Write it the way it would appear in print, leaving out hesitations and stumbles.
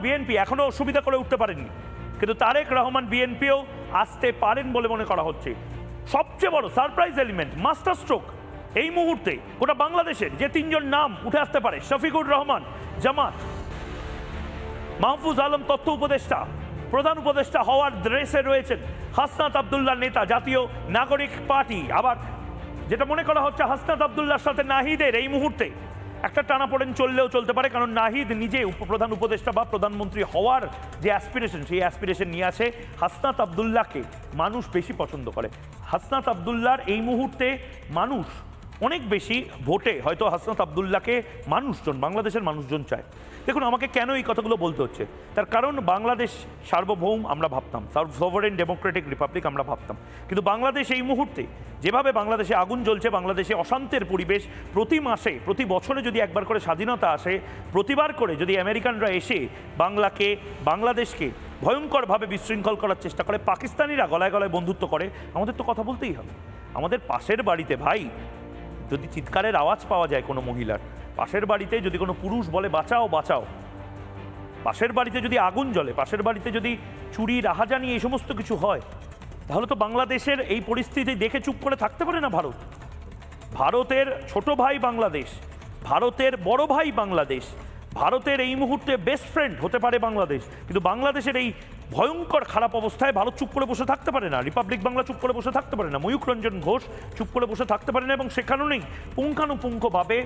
BNP এখনো সুবিধা করে উঠতে পারেননি, কিন্তু তারেক রহমান বিএনপিও আসতে পারেন বলে মনে করা হচ্ছে। সবচেয়ে বড় সারপ্রাইজ এলিমেন্ট, মাস্টার স্ট্রোক এই মুহূর্তে গোটা বাংলাদেশের যে তিনজন নাম উঠে আসতে পারে, শফিকুর রহমান জামাত, মাহফুজ আলম তথ্য উপদেষ্টা, প্রধান উপদেষ্টা হওয়ার রেসে রয়েছেন হাসনাত আব্দুল্লাহ নেতা জাতীয় নাগরিক পার্টি। আবার যেটা মনে করা হচ্ছে হাসনাত আব্দুল্লাহর সাথে নাহিদের এই মুহূর্তে একটা টানাপোড়েন চললেও চলতে পারে, কারণ নাহিদ নিজে উপপ্রধান উপদেষ্টা বা প্রধানমন্ত্রী হওয়ার যে অ্যাসপিরেশন, সেই অ্যাসপিরেশন নিয়ে আসে। হাসনাত আব্দুল্লাহকে মানুষ বেশি পছন্দ করে। হাসনাত আব্দুল্লাহর এই মুহূর্তে মানুষ অনেক বেশি ভোটে হয়তো হাসনাত আব্দুল্লাহকে মানুষজন, বাংলাদেশের মানুষজন চায়। দেখুন, আমাকে কেন এই কথাগুলো বলতে হচ্ছে, তার কারণ বাংলাদেশ সার্বভৌম আমরা ভাবতাম, সভারেন ডেমোক্রেটিক রিপাবলিক আমরা ভাবতাম, কিন্তু বাংলাদেশ এই মুহূর্তে যেভাবে বাংলাদেশে আগুন জ্বলছে, বাংলাদেশে অশান্তির পরিবেশ, প্রতি মাসে প্রতি বছরে যদি একবার করে স্বাধীনতা আসে, প্রতিবার করে যদি আমেরিকানরা এসে বাংলাদেশকে ভয়ঙ্করভাবে বিশৃঙ্খল করার চেষ্টা করে, পাকিস্তানিরা গলায় গলায় বন্ধুত্ব করে, আমাদের তো কথা বলতেই হবে। আমাদের পাশের বাড়িতে ভাই যদি চিৎকারের আওয়াজ পাওয়া যায় কোনো মহিলার, পাশের বাড়িতে যদি কোনো পুরুষ বলে বাঁচাও বাঁচাও, পাশের বাড়িতে যদি আগুন জ্বলে, পাশের বাড়িতে যদি চুরি রাহাজানি এই সমস্ত কিছু হয়, তাহলে তো বাংলাদেশের এই পরিস্থিতি দেখে চুপ করে থাকতে পারে না ভারত। ভারতের ছোট ভাই বাংলাদেশ, ভারতের বড় ভাই বাংলাদেশ, ভারতের এই মুহূর্তে বেস্ট ফ্রেন্ড হতে পারে বাংলাদেশ, কিন্তু বাংলাদেশের এই ভয়ঙ্কর খারাপ অবস্থায় ভারত চুপ করে বসে থাকতে পারে না, রিপাবলিক বাংলা চুপ করে বসে থাকতে পারে না, ময়ূখ রঞ্জন ঘোষ চুপ করে বসে থাকতে পারে না, এবং সে কারণেই পুঙ্খানুপুঙ্খভাবে